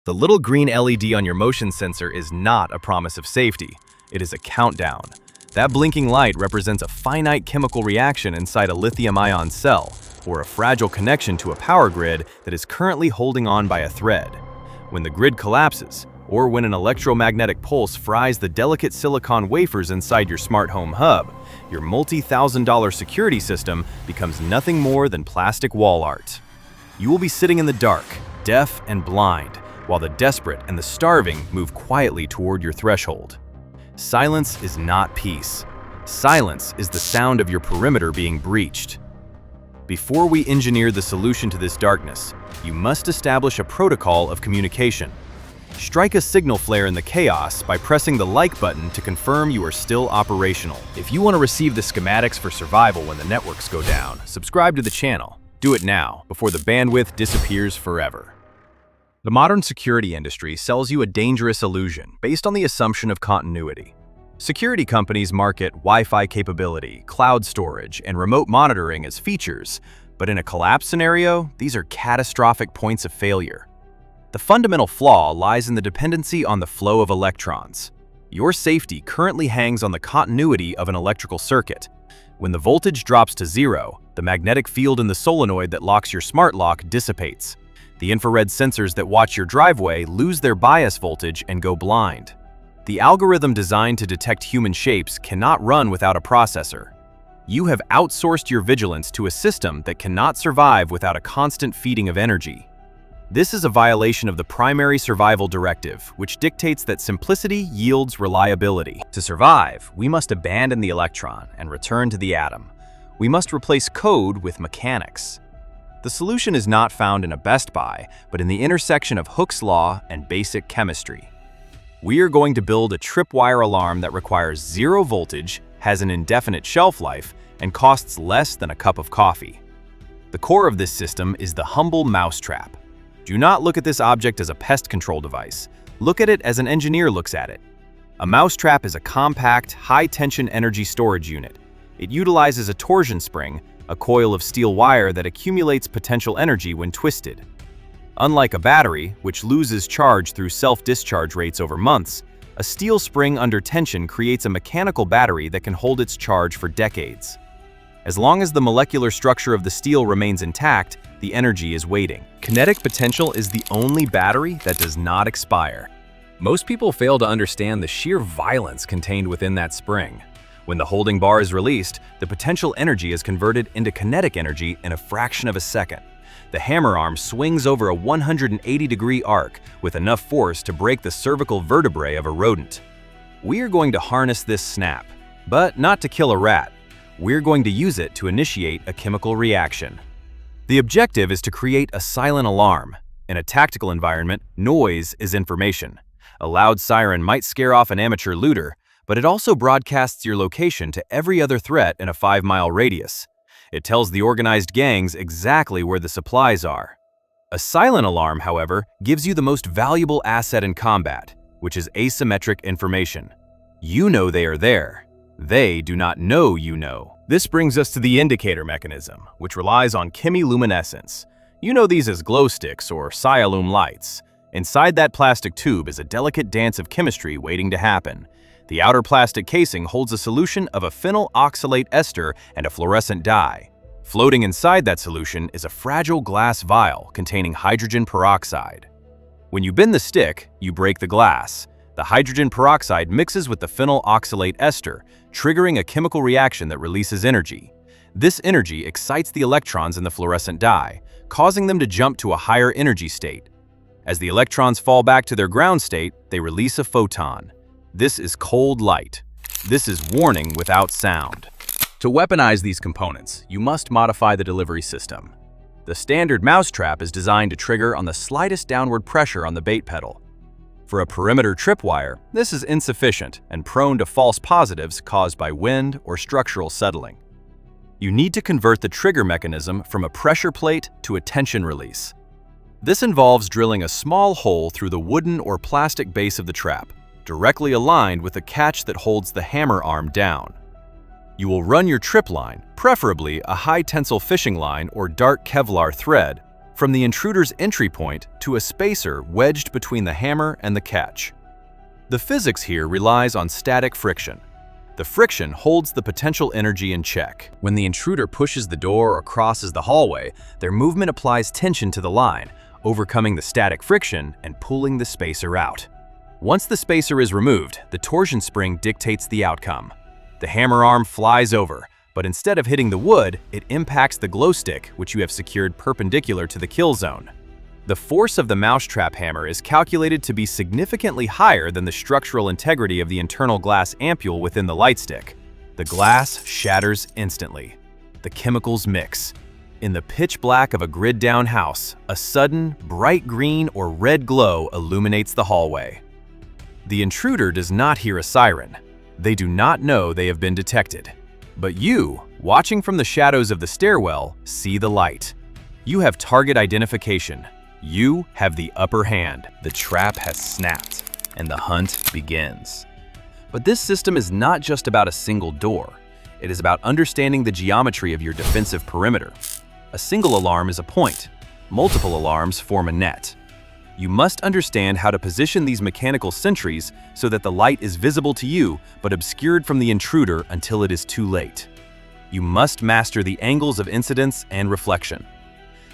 The little green LED on your motion sensor is not a promise of safety. It is a countdown. That blinking light represents a finite chemical reaction inside a lithium-ion cell, or a fragile connection to a power grid that is currently holding on by a thread. When the grid collapses, or when an electromagnetic pulse fries the delicate silicon wafers inside your smart home hub, your multi-thousand-dollar security system becomes nothing more than plastic wall art. You will be sitting in the dark, deaf and blind, while the desperate and the starving move quietly toward your threshold. Silence is not peace. Silence is the sound of your perimeter being breached. Before we engineer the solution to this darkness, you must establish a protocol of communication. Strike a signal flare in the chaos by pressing the like button to confirm you are still operational. If you want to receive the schematics for survival when the networks go down, subscribe to the channel. Do it now, before the bandwidth disappears forever. The modern security industry sells you a dangerous illusion based on the assumption of continuity. Security companies market Wi-Fi capability, cloud storage, and remote monitoring as features, but in a collapse scenario, these are catastrophic points of failure. The fundamental flaw lies in the dependency on the flow of electrons. Your safety currently hangs on the continuity of an electrical circuit. When the voltage drops to zero, the magnetic field in the solenoid that locks your smart lock dissipates. The infrared sensors that watch your driveway lose their bias voltage and go blind. The algorithm designed to detect human shapes cannot run without a processor. You have outsourced your vigilance to a system that cannot survive without a constant feeding of energy. This is a violation of the primary survival directive, which dictates that simplicity yields reliability. To survive, we must abandon the electron and return to the atom. We must replace code with mechanics. The solution is not found in a Best Buy, but in the intersection of Hooke's law and basic chemistry. We are going to build a tripwire alarm that requires zero voltage, has an indefinite shelf life, and costs less than a cup of coffee. The core of this system is the humble Mousetrap. Do not look at this object as a pest control device. Look at it as an engineer looks at it. A Mousetrap is a compact, high-tension energy storage unit. It utilizes a torsion spring, a coil of steel wire that accumulates potential energy when twisted. Unlike a battery, which loses charge through self-discharge rates over months, a steel spring under tension creates a mechanical battery that can hold its charge for decades. As long as the molecular structure of the steel remains intact, the energy is waiting. Kinetic potential is the only battery that does not expire. Most people fail to understand the sheer violence contained within that spring. When the holding bar is released, the potential energy is converted into kinetic energy in a fraction of a second. The hammer arm swings over a 180-degree arc with enough force to break the cervical vertebrae of a rodent. We are going to harness this snap, but not to kill a rat. We're going to use it to initiate a chemical reaction. The objective is to create a silent alarm. In a tactical environment, noise is information. A loud siren might scare off an amateur looter, but it also broadcasts your location to every other threat in a 5-mile radius. It tells the organized gangs exactly where the supplies are. A silent alarm, however, gives you the most valuable asset in combat, which is asymmetric information. You know they are there. They do not know you know. This brings us to the indicator mechanism, which relies on chemiluminescence. You know these as glow sticks or Sialume lights. Inside that plastic tube is a delicate dance of chemistry waiting to happen. The outer plastic casing holds a solution of a phenyl oxalate ester and a fluorescent dye. Floating inside that solution is a fragile glass vial containing hydrogen peroxide. When you bend the stick, you break the glass. The hydrogen peroxide mixes with the phenyl oxalate ester, triggering a chemical reaction that releases energy. This energy excites the electrons in the fluorescent dye, causing them to jump to a higher energy state. As the electrons fall back to their ground state, they release a photon. This is cold light. This is warning without sound. To weaponize these components, you must modify the delivery system. The standard Mousetrap is designed to trigger on the slightest downward pressure on the bait pedal. For a perimeter tripwire, this is insufficient and prone to false positives caused by wind or structural settling. You need to convert the trigger mechanism from a pressure plate to a tension release. This involves drilling a small hole through the wooden or plastic base of the trap, directly aligned with the catch that holds the hammer arm down. You will run your trip line, preferably a high-tensile fishing line or dark Kevlar thread, from the intruder's entry point to a spacer wedged between the hammer and the catch. The physics here relies on static friction. The friction holds the potential energy in check. When the intruder pushes the door or crosses the hallway, their movement applies tension to the line, overcoming the static friction and pulling the spacer out. Once the spacer is removed, the torsion spring dictates the outcome. The hammer arm flies over, but instead of hitting the wood, it impacts the glow stick, which you have secured perpendicular to the kill zone. The force of the Mousetrap hammer is calculated to be significantly higher than the structural integrity of the internal glass ampule within the light stick. The glass shatters instantly. The chemicals mix. In the pitch black of a grid-down house, a sudden, bright green or red glow illuminates the hallway. The intruder does not hear a siren. They do not know they have been detected. But you, watching from the shadows of the stairwell, see the light. You have target identification. You have the upper hand. The trap has snapped, and the hunt begins. But this system is not just about a single door. It is about understanding the geometry of your defensive perimeter. A single alarm is a point. Multiple alarms form a net. You must understand how to position these mechanical sentries so that the light is visible to you but obscured from the intruder until it is too late. You must master the angles of incidence and reflection.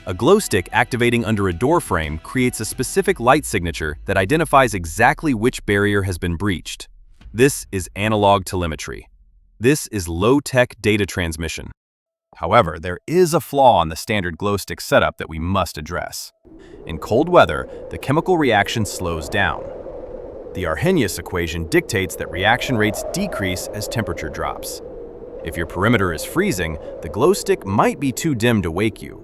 A glow stick activating under a door frame creates a specific light signature that identifies exactly which barrier has been breached. This is analog telemetry. This is low-tech data transmission. However, there is a flaw in the standard glow stick setup that we must address. In cold weather, the chemical reaction slows down. The Arrhenius equation dictates that reaction rates decrease as temperature drops. If your perimeter is freezing, the glow stick might be too dim to wake you.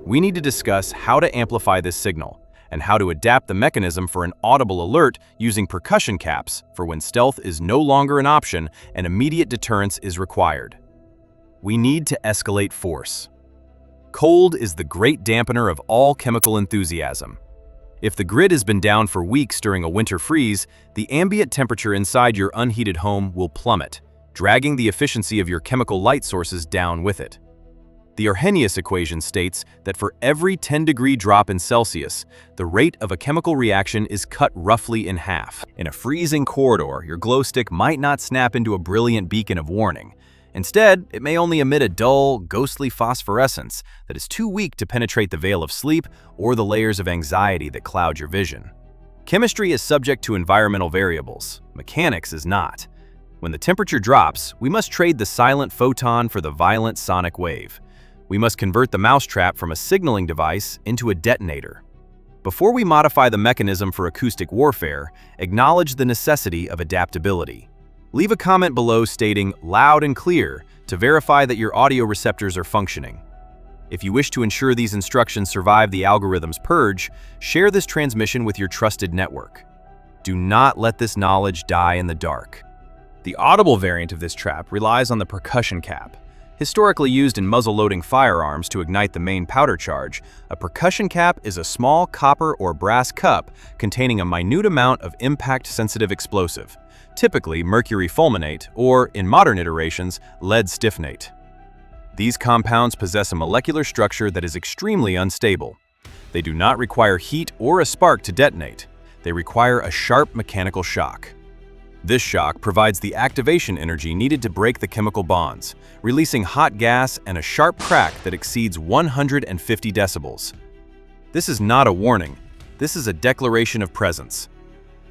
We need to discuss how to amplify this signal and how to adapt the mechanism for an audible alert using percussion caps for when stealth is no longer an option and immediate deterrence is required. We need to escalate force. Cold is the great dampener of all chemical enthusiasm. If the grid has been down for weeks during a winter freeze, the ambient temperature inside your unheated home will plummet, dragging the efficiency of your chemical light sources down with it. The Arrhenius equation states that for every 10-degree drop in Celsius, the rate of a chemical reaction is cut roughly in half. In a freezing corridor, your glow stick might not snap into a brilliant beacon of warning. Instead, it may only emit a dull, ghostly phosphorescence that is too weak to penetrate the veil of sleep or the layers of anxiety that cloud your vision. Chemistry is subject to environmental variables. Mechanics is not. When the temperature drops, we must trade the silent photon for the violent sonic wave. We must convert the Mousetrap from a signaling device into a detonator. Before we modify the mechanism for acoustic warfare, acknowledge the necessity of adaptability. Leave a comment below stating "loud and clear" to verify that your audio receptors are functioning. If you wish to ensure these instructions survive the algorithm's purge, share this transmission with your trusted network. Do not let this knowledge die in the dark. The Audible variant of this trap relies on the percussion cap. Historically used in muzzle-loading firearms to ignite the main powder charge, a percussion cap is a small copper or brass cup containing a minute amount of impact-sensitive explosive, typically mercury fulminate or, in modern iterations, lead stiffenate. These compounds possess a molecular structure that is extremely unstable. They do not require heat or a spark to detonate. They require a sharp mechanical shock. This shock provides the activation energy needed to break the chemical bonds, releasing hot gas and a sharp crack that exceeds 150 decibels. This is not a warning. This is a declaration of presence.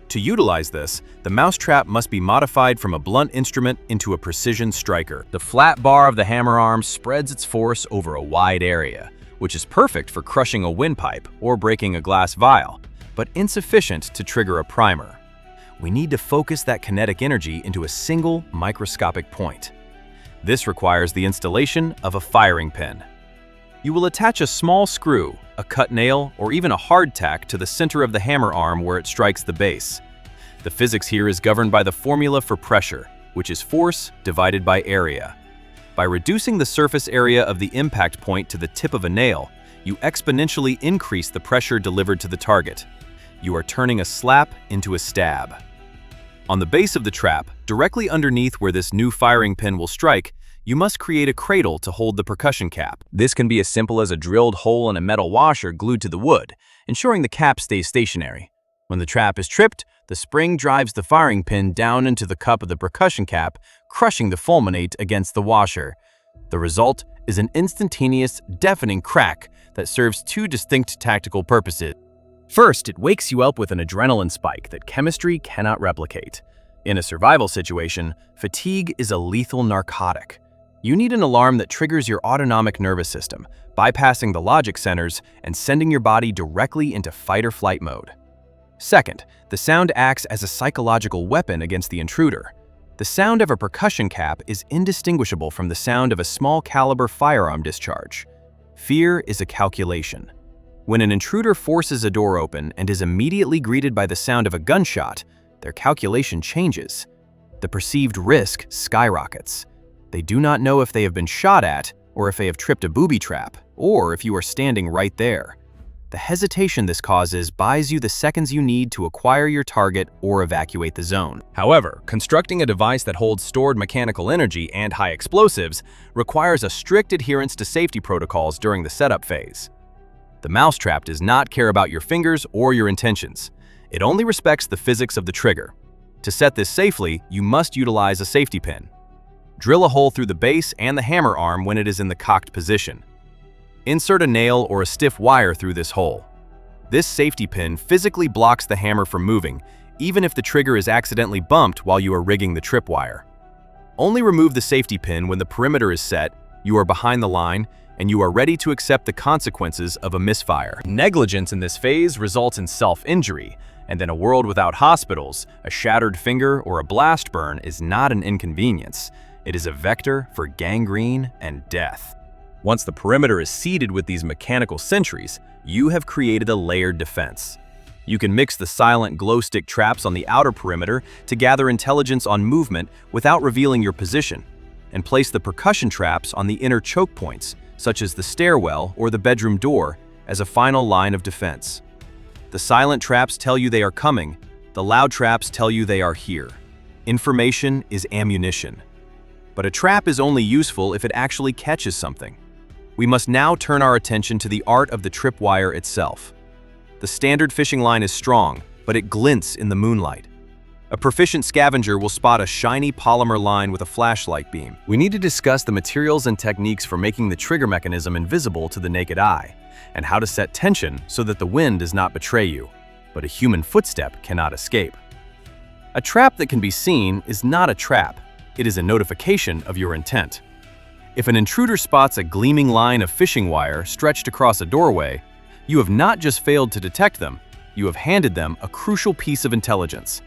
To utilize this, the Mousetrap must be modified from a blunt instrument into a precision striker. The flat bar of the hammer arm spreads its force over a wide area, which is perfect for crushing a windpipe or breaking a glass vial, but insufficient to trigger a primer. We need to focus that kinetic energy into a single microscopic point. This requires the installation of a firing pin. You will attach a small screw, a cut nail, or even a hardtack to the center of the hammer arm where it strikes the base. The physics here is governed by the formula for pressure, which is force divided by area. By reducing the surface area of the impact point to the tip of a nail, you exponentially increase the pressure delivered to the target. You are turning a slap into a stab. On the base of the trap, directly underneath where this new firing pin will strike, you must create a cradle to hold the percussion cap. This can be as simple as a drilled hole in a metal washer glued to the wood, ensuring the cap stays stationary. When the trap is tripped, the spring drives the firing pin down into the cup of the percussion cap, crushing the fulminate against the washer. The result is an instantaneous, deafening crack that serves two distinct tactical purposes. First, it wakes you up with an adrenaline spike that chemistry cannot replicate. In a survival situation, fatigue is a lethal narcotic. You need an alarm that triggers your autonomic nervous system, bypassing the logic centers and sending your body directly into fight-or-flight mode. Second, the sound acts as a psychological weapon against the intruder. The sound of a percussion cap is indistinguishable from the sound of a small-caliber firearm discharge. Fear is a calculation. When an intruder forces a door open and is immediately greeted by the sound of a gunshot, their calculation changes. The perceived risk skyrockets. They do not know if they have been shot at, or if they have tripped a booby trap, or if you are standing right there. The hesitation this causes buys you the seconds you need to acquire your target or evacuate the zone. However, constructing a device that holds stored mechanical energy and high explosives requires a strict adherence to safety protocols during the setup phase. The Mousetrap does not care about your fingers or your intentions. It only respects the physics of the trigger. To set this safely, you must utilize a safety pin. Drill a hole through the base and the hammer arm when it is in the cocked position. Insert a nail or a stiff wire through this hole. This safety pin physically blocks the hammer from moving, even if the trigger is accidentally bumped while you are rigging the tripwire. Only remove the safety pin when the perimeter is set, you are behind the line, and you are ready to accept the consequences of a misfire. Negligence in this phase results in self-injury, and in a world without hospitals, a shattered finger or a blast burn is not an inconvenience. It is a vector for gangrene and death. Once the perimeter is seeded with these mechanical sentries, you have created a layered defense. You can mix the silent glow stick traps on the outer perimeter to gather intelligence on movement without revealing your position, and place the percussion traps on the inner choke points, such as the stairwell or the bedroom door, as a final line of defense. The silent traps tell you they are coming, the loud traps tell you they are here. Information is ammunition. But a trap is only useful if it actually catches something. We must now turn our attention to the art of the tripwire itself. The standard fishing line is strong, but it glints in the moonlight. A proficient scavenger will spot a shiny polymer line with a flashlight beam. We need to discuss the materials and techniques for making the trigger mechanism invisible to the naked eye, and how to set tension so that the wind does not betray you, but a human footstep cannot escape. A trap that can be seen is not a trap. It is a notification of your intent. If an intruder spots a gleaming line of fishing wire stretched across a doorway, you have not just failed to detect them, you have handed them a crucial piece of intelligence.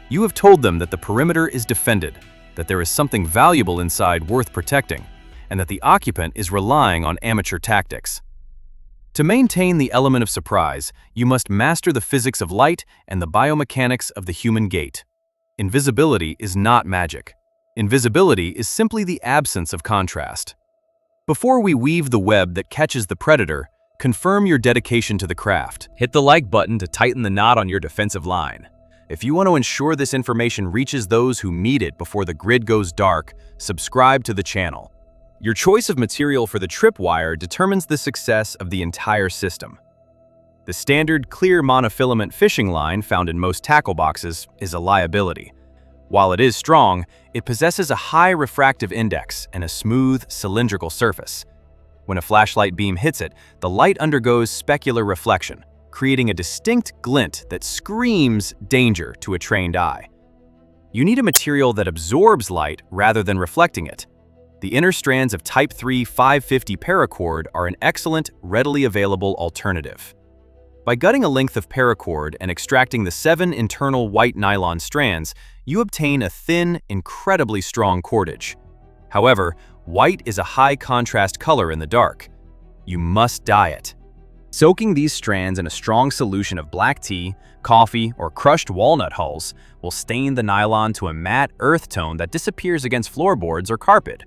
You have told them that the perimeter is defended, that there is something valuable inside worth protecting, and that the occupant is relying on amateur tactics. To maintain the element of surprise, you must master the physics of light and the biomechanics of the human gait. Invisibility is not magic. Invisibility is simply the absence of contrast. Before we weave the web that catches the predator, confirm your dedication to the craft. Hit the like button to tighten the knot on your defensive line. If you want to ensure this information reaches those who need it before the grid goes dark, subscribe to the channel. Your choice of material for the tripwire determines the success of the entire system. The standard clear monofilament fishing line found in most tackle boxes is a liability. While it is strong, it possesses a high refractive index and a smooth, cylindrical surface. When a flashlight beam hits it, the light undergoes specular reflection, creating a distinct glint that screams danger to a trained eye. You need a material that absorbs light rather than reflecting it. The inner strands of Type 3 550 paracord are an excellent, readily available alternative. By gutting a length of paracord and extracting the 7 internal white nylon strands, you obtain a thin, incredibly strong cordage. However, white is a high-contrast color in the dark. You must dye it. Soaking these strands in a strong solution of black tea, coffee, or crushed walnut hulls will stain the nylon to a matte earth tone that disappears against floorboards or carpet.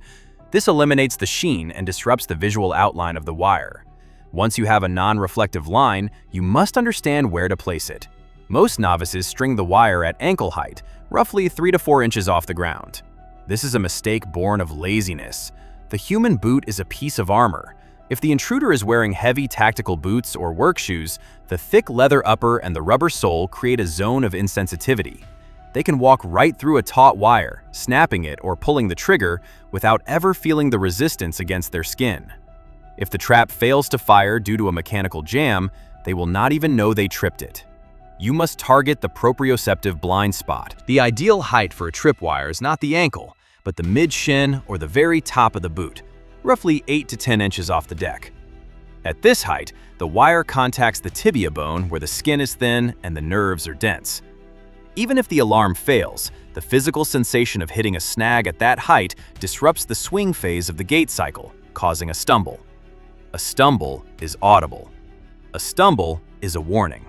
This eliminates the sheen and disrupts the visual outline of the wire. Once you have a non-reflective line, you must understand where to place it. Most novices string the wire at ankle height, roughly 3 to 4 inches off the ground. This is a mistake born of laziness. The human boot is a piece of armor. If the intruder is wearing heavy tactical boots or work shoes, the thick leather upper and the rubber sole create a zone of insensitivity. They can walk right through a taut wire, snapping it or pulling the trigger without ever feeling the resistance against their skin. If the trap fails to fire due to a mechanical jam, they will not even know they tripped it. You must target the proprioceptive blind spot. The ideal height for a tripwire is not the ankle, but the mid-shin or the very top of the boot, roughly 8 to 10 inches off the deck. At this height, the wire contacts the tibia bone where the skin is thin and the nerves are dense. Even if the alarm fails, the physical sensation of hitting a snag at that height disrupts the swing phase of the gait cycle, causing a stumble. A stumble is audible. A stumble is a warning.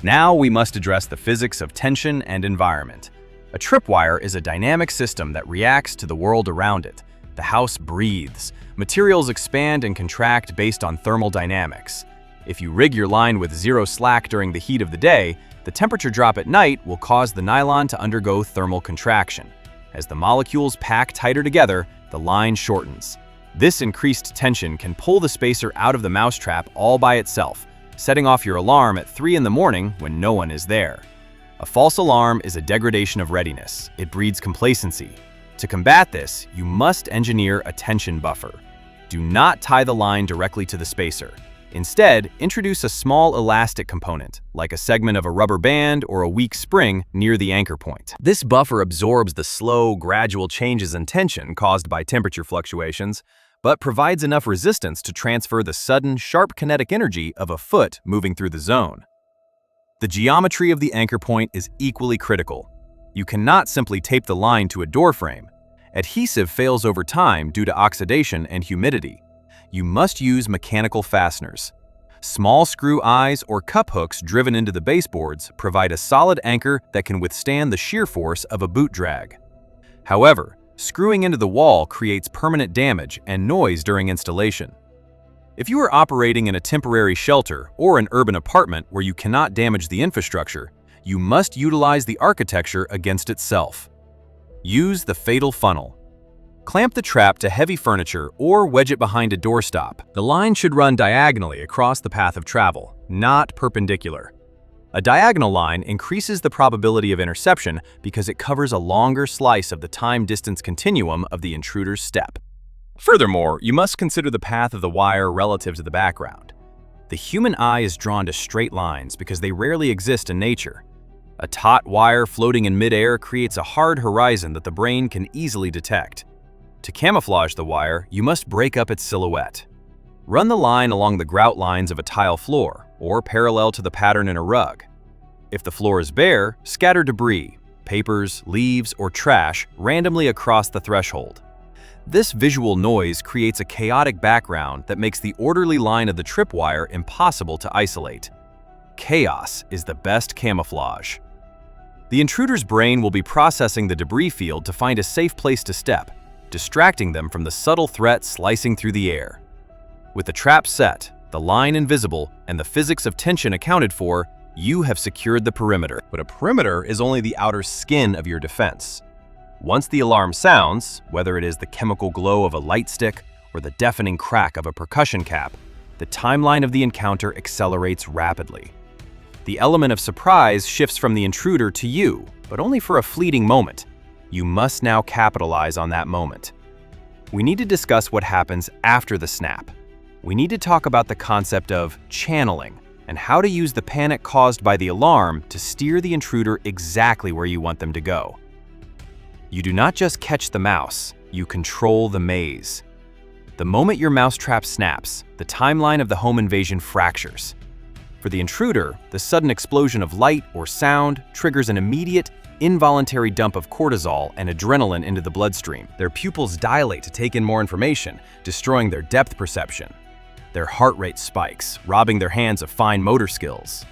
Now we must address the physics of tension and environment. A tripwire is a dynamic system that reacts to the world around it. The house breathes. Materials expand and contract based on thermal dynamics. If you rig your line with zero slack during the heat of the day, the temperature drop at night will cause the nylon to undergo thermal contraction. As the molecules pack tighter together, the line shortens. This increased tension can pull the spacer out of the mousetrap all by itself, setting off your alarm at 3 in the morning when no one is there. A false alarm is a degradation of readiness. It breeds complacency. To combat this, you must engineer a tension buffer. Do not tie the line directly to the spacer. Instead, introduce a small elastic component, like a segment of a rubber band or a weak spring near the anchor point. This buffer absorbs the slow, gradual changes in tension caused by temperature fluctuations, but provides enough resistance to transfer the sudden, sharp kinetic energy of a foot moving through the zone. The geometry of the anchor point is equally critical. You cannot simply tape the line to a door frame. Adhesive fails over time due to oxidation and humidity. You must use mechanical fasteners. Small screw eyes or cup hooks driven into the baseboards provide a solid anchor that can withstand the shear force of a boot drag. However, screwing into the wall creates permanent damage and noise during installation. If you are operating in a temporary shelter or an urban apartment where you cannot damage the infrastructure, you must utilize the architecture against itself. Use the fatal funnel. Clamp the trap to heavy furniture or wedge it behind a doorstop. The line should run diagonally across the path of travel, not perpendicular. A diagonal line increases the probability of interception because it covers a longer slice of the time-distance continuum of the intruder's step. Furthermore, you must consider the path of the wire relative to the background. The human eye is drawn to straight lines because they rarely exist in nature. A taut wire floating in midair creates a hard horizon that the brain can easily detect. To camouflage the wire, you must break up its silhouette. Run the line along the grout lines of a tile floor, or parallel to the pattern in a rug. If the floor is bare, scatter debris, papers, leaves, or trash randomly across the threshold. This visual noise creates a chaotic background that makes the orderly line of the tripwire impossible to isolate. Chaos is the best camouflage. The intruder's brain will be processing the debris field to find a safe place to step, distracting them from the subtle threat slicing through the air. With the trap set, the line invisible, and the physics of tension accounted for, you have secured the perimeter. But a perimeter is only the outer skin of your defense. Once the alarm sounds, whether it is the chemical glow of a light stick or the deafening crack of a percussion cap, the timeline of the encounter accelerates rapidly. The element of surprise shifts from the intruder to you, but only for a fleeting moment. You must now capitalize on that moment. We need to discuss what happens after the snap. We need to talk about the concept of channeling and how to use the panic caused by the alarm to steer the intruder exactly where you want them to go. You do not just catch the mouse, you control the maze. The moment your mousetrap snaps, the timeline of the home invasion fractures. For the intruder, the sudden explosion of light or sound triggers an immediate, involuntary dump of cortisol and adrenaline into the bloodstream. Their pupils dilate to take in more information, destroying their depth perception. Their heart rate spikes, robbing their hands of fine motor skills.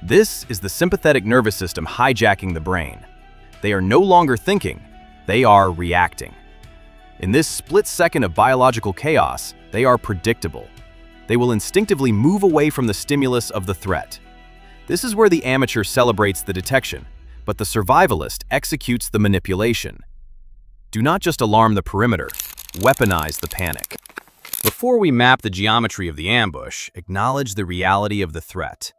This is the sympathetic nervous system hijacking the brain. They are no longer thinking, they are reacting. In this split second of biological chaos, they are predictable. They will instinctively move away from the stimulus of the threat. This is where the amateur celebrates the detection, but the survivalist executes the manipulation. Do not just alarm the perimeter, weaponize the panic. Before we map the geometry of the ambush, acknowledge the reality of the threat.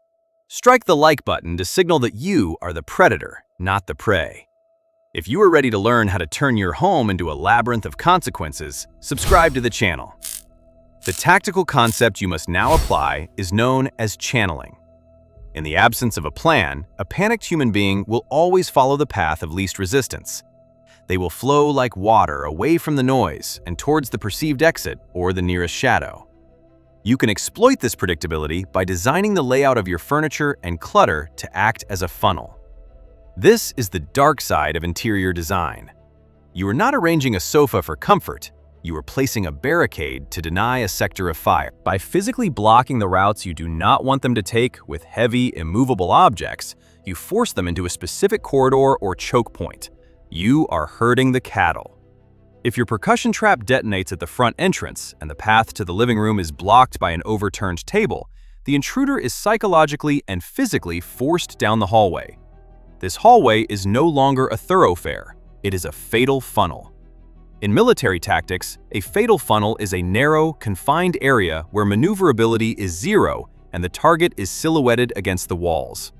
Strike the like button to signal that you are the predator, not the prey. If you are ready to learn how to turn your home into a labyrinth of consequences, subscribe to the channel. The tactical concept you must now apply is known as channeling. In the absence of a plan, a panicked human being will always follow the path of least resistance. They will flow like water away from the noise and towards the perceived exit or the nearest shadow. You can exploit this predictability by designing the layout of your furniture and clutter to act as a funnel. This is the dark side of interior design. You are not arranging a sofa for comfort. You are placing a barricade to deny a sector of fire. By physically blocking the routes you do not want them to take with heavy, immovable objects, you force them into a specific corridor or choke point. You are herding the cattle. If your percussion trap detonates at the front entrance and the path to the living room is blocked by an overturned table, the intruder is psychologically and physically forced down the hallway. This hallway is no longer a thoroughfare. It is a fatal funnel. In military tactics, a fatal funnel is a narrow, confined area where maneuverability is zero and the target is silhouetted against the walls.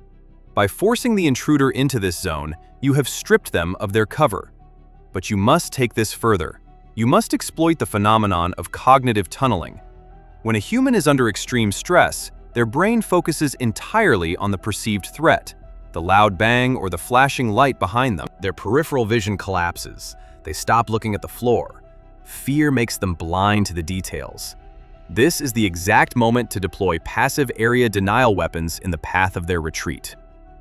By forcing the intruder into this zone, you have stripped them of their cover. But you must take this further. You must exploit the phenomenon of cognitive tunneling. When a human is under extreme stress, their brain focuses entirely on the perceived threat, the loud bang or the flashing light behind them. Their peripheral vision collapses. They stop looking at the floor. Fear makes them blind to the details. This is the exact moment to deploy passive area denial weapons in the path of their retreat.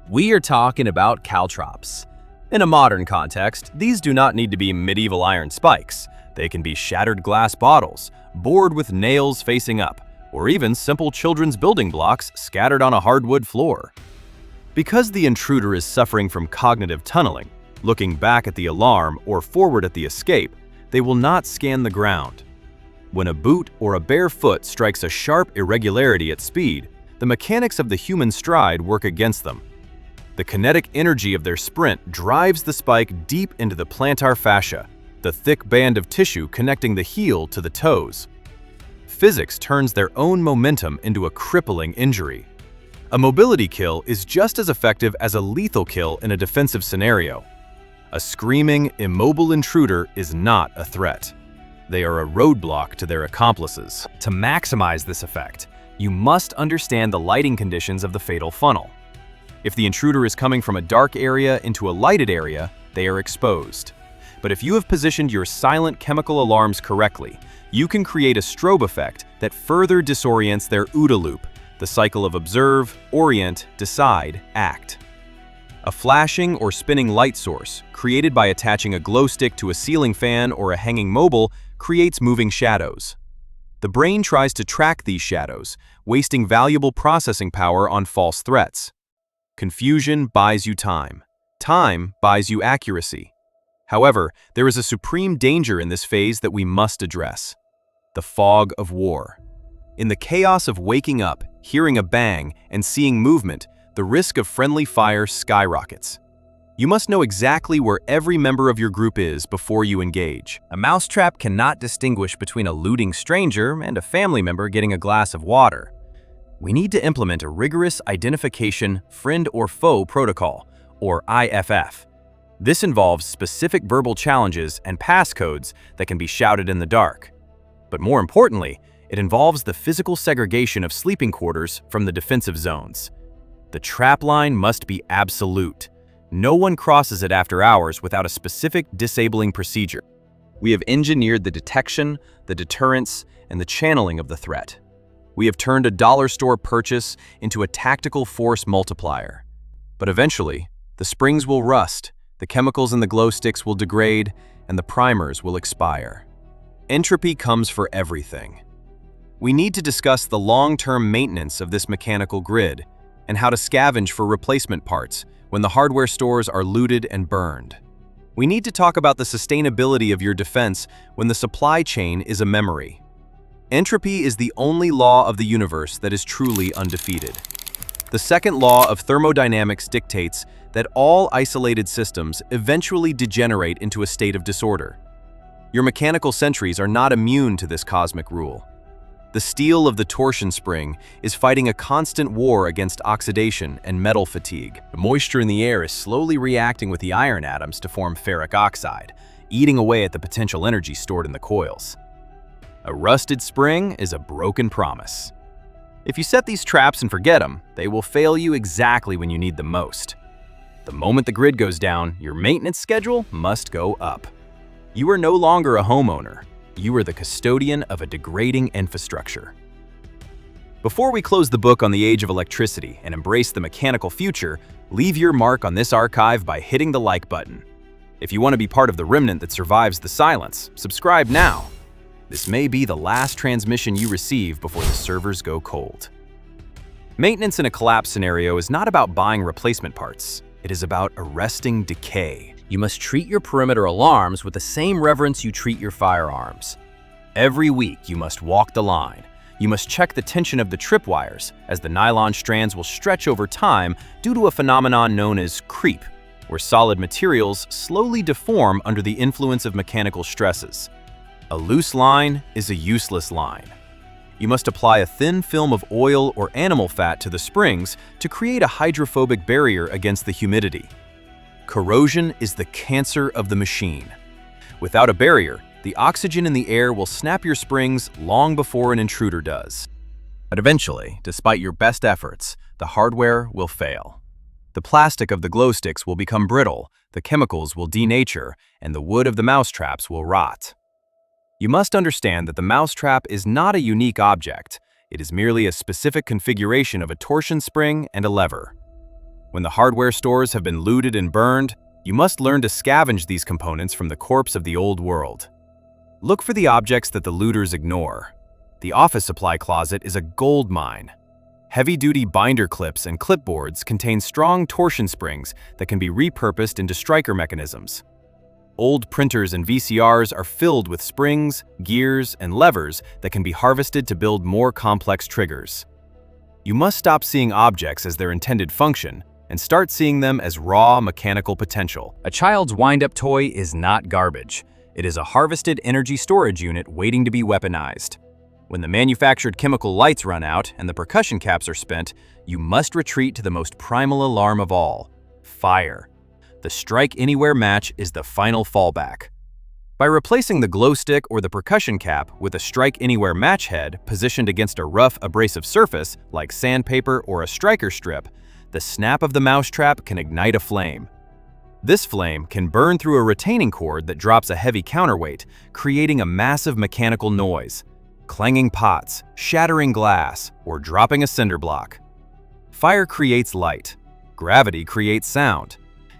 We are talking about caltrops. In a modern context, these do not need to be medieval iron spikes. They can be shattered glass bottles, bored with nails facing up, or even simple children's building blocks scattered on a hardwood floor. Because the intruder is suffering from cognitive tunneling, looking back at the alarm or forward at the escape, they will not scan the ground. When a boot or a bare foot strikes a sharp irregularity at speed, the mechanics of the human stride work against them. The kinetic energy of their sprint drives the spike deep into the plantar fascia, the thick band of tissue connecting the heel to the toes. Physics turns their own momentum into a crippling injury. A mobility kill is just as effective as a lethal kill in a defensive scenario. A screaming, immobile intruder is not a threat. They are a roadblock to their accomplices. To maximize this effect, you must understand the lighting conditions of the fatal funnel. If the intruder is coming from a dark area into a lighted area, they are exposed. But if you have positioned your silent chemical alarms correctly, you can create a strobe effect that further disorients their OODA loop, the cycle of observe, orient, decide, act. A flashing or spinning light source, created by attaching a glow stick to a ceiling fan or a hanging mobile, creates moving shadows. The brain tries to track these shadows, wasting valuable processing power on false threats. Confusion buys you time. Time buys you accuracy. However, there is a supreme danger in this phase that we must address: the fog of war. In the chaos of waking up, hearing a bang, and seeing movement, the risk of friendly fire skyrockets. You must know exactly where every member of your group is before you engage. A mousetrap cannot distinguish between a looting stranger and a family member getting a glass of water. We need to implement a rigorous identification friend or foe protocol, or IFF. This involves specific verbal challenges and passcodes that can be shouted in the dark. But more importantly, it involves the physical segregation of sleeping quarters from the defensive zones. The trap line must be absolute. No one crosses it after hours without a specific disabling procedure. We have engineered the detection, the deterrence, and the channeling of the threat. We have turned a dollar store purchase into a tactical force multiplier. But eventually, the springs will rust, the chemicals in the glow sticks will degrade, and the primers will expire. Entropy comes for everything. We need to discuss the long-term maintenance of this mechanical grid and how to scavenge for replacement parts when the hardware stores are looted and burned. We need to talk about the sustainability of your defense when the supply chain is a memory. Entropy is the only law of the universe that is truly undefeated. The second law of thermodynamics dictates that all isolated systems eventually degenerate into a state of disorder. Your mechanical sentries are not immune to this cosmic rule. The steel of the torsion spring is fighting a constant war against oxidation and metal fatigue. The moisture in the air is slowly reacting with the iron atoms to form ferric oxide, eating away at the potential energy stored in the coils. A rusted spring is a broken promise. If you set these traps and forget them, they will fail you exactly when you need them most. The moment the grid goes down, your maintenance schedule must go up. You are no longer a homeowner. You are the custodian of a degrading infrastructure. Before we close the book on the age of electricity and embrace the mechanical future, leave your mark on this archive by hitting the like button. If you want to be part of the remnant that survives the silence, subscribe now. This may be the last transmission you receive before the servers go cold. Maintenance in a collapse scenario is not about buying replacement parts. It is about arresting decay. You must treat your perimeter alarms with the same reverence you treat your firearms. Every week, you must walk the line. You must check the tension of the tripwires, as the nylon strands will stretch over time due to a phenomenon known as creep, where solid materials slowly deform under the influence of mechanical stresses. A loose line is a useless line. You must apply a thin film of oil or animal fat to the springs to create a hydrophobic barrier against the humidity. Corrosion is the cancer of the machine. Without a barrier, the oxygen in the air will snap your springs long before an intruder does. But eventually, despite your best efforts, the hardware will fail. The plastic of the glow sticks will become brittle, the chemicals will denature, and the wood of the mousetraps will rot. You must understand that the mousetrap is not a unique object. It is merely a specific configuration of a torsion spring and a lever. When the hardware stores have been looted and burned, you must learn to scavenge these components from the corpse of the old world. Look for the objects that the looters ignore. The office supply closet is a gold mine. Heavy-duty binder clips and clipboards contain strong torsion springs that can be repurposed into striker mechanisms. Old printers and VCRs are filled with springs, gears, and levers that can be harvested to build more complex triggers. You must stop seeing objects as their intended function and start seeing them as raw mechanical potential. A child's wind-up toy is not garbage. It is a harvested energy storage unit waiting to be weaponized. When the manufactured chemical lights run out and the percussion caps are spent, you must retreat to the most primal alarm of all: fire. The strike anywhere match is the final fallback. By replacing the glow stick or the percussion cap with a strike anywhere match head positioned against a rough abrasive surface like sandpaper or a striker strip, the snap of the mousetrap can ignite a flame. This flame can burn through a retaining cord that drops a heavy counterweight, creating a massive mechanical noise, clanging pots, shattering glass, or dropping a cinder block. Fire creates light. Gravity creates sound.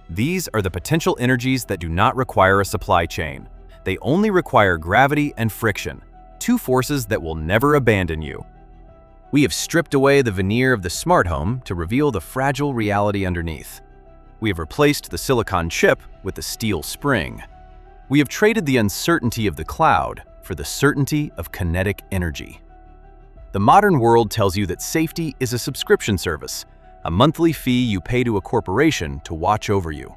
These are the potential energies that do not require a supply chain. They only require gravity and friction, two forces that will never abandon you. We have stripped away the veneer of the smart home to reveal the fragile reality underneath. We have replaced the silicon chip with the steel spring. We have traded the uncertainty of the cloud for the certainty of kinetic energy. The modern world tells you that safety is a subscription service, a monthly fee you pay to a corporation to watch over you.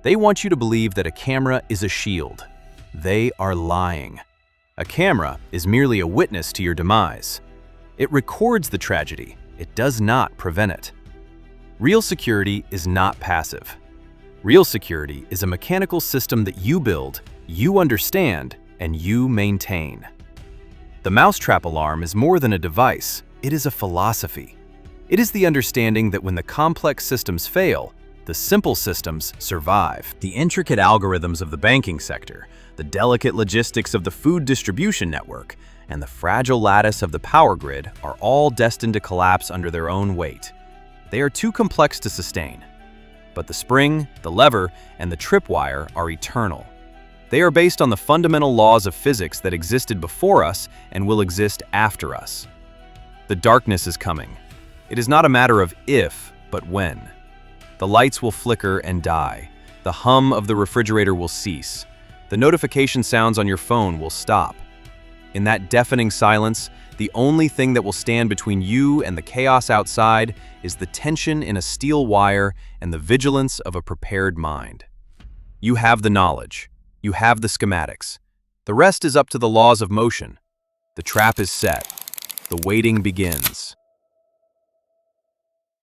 They want you to believe that a camera is a shield. They are lying. A camera is merely a witness to your demise. It records the tragedy. It does not prevent it. Real security is not passive. Real security is a mechanical system that you build, you understand, and you maintain. The mousetrap alarm is more than a device. It is a philosophy. It is the understanding that when the complex systems fail, the simple systems survive. The intricate algorithms of the banking sector, the delicate logistics of the food distribution network, and the fragile lattice of the power grid are all destined to collapse under their own weight. They are too complex to sustain. But the spring, the lever, and the tripwire are eternal. They are based on the fundamental laws of physics that existed before us and will exist after us. The darkness is coming. It is not a matter of if, but when. The lights will flicker and die. The hum of the refrigerator will cease. The notification sounds on your phone will stop. In that deafening silence, The only thing that will stand between you and the chaos outside is the tension in a steel wire and the vigilance of a prepared mind. You have the knowledge. You have the schematics. The rest is up to the laws of motion. The trap is set. The waiting begins.